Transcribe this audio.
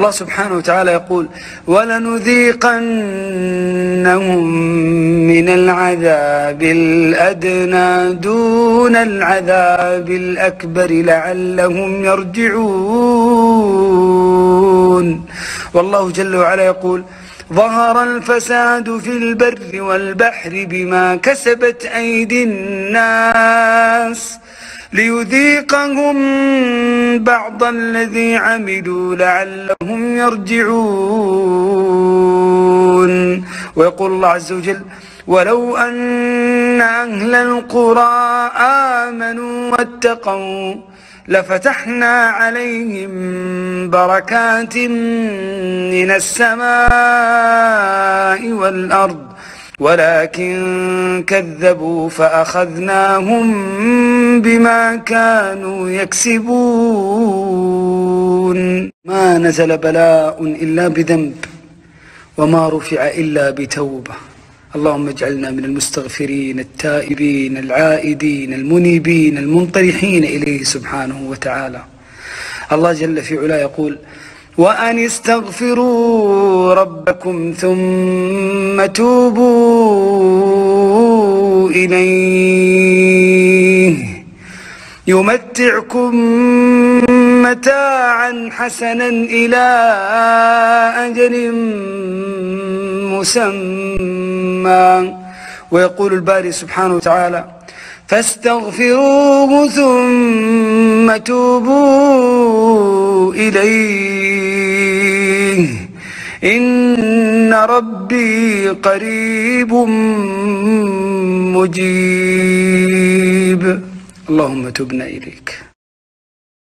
الله سبحانه وتعالى يقول: ولنذيقنهم من العذاب الأدنى دون العذاب الأكبر لعلهم يرجعون. والله جل وعلا يقول: ظهر الفساد في البر والبحر بما كسبت أيدي الناس ليذيقهم بعض الذي عملوا لعلهم يرجعون. ويقول الله عز وجل: ولو أن أهل القرى آمنوا واتقوا لفتحنا عليهم بركات من السماء والأرض ولكن كذبوا فأخذناهم بما كانوا يكسبون. ما نزل بلاء إلا بذنب وما رفع إلا بتوبة. اللهم اجعلنا من المستغفرين التائبين العائدين المنيبين المنطرحين إليه سبحانه وتعالى. الله جل في علاه يقول: وأن استغفروا ربكم ثم توبوا إليه يمتعكم متاعا حسنا إلى أجل مسمى. ويقول الباري سبحانه وتعالى: فاستغفروه ثم توبوا إليه إن ربي قريب مجيب. اللهم تبنا إليك.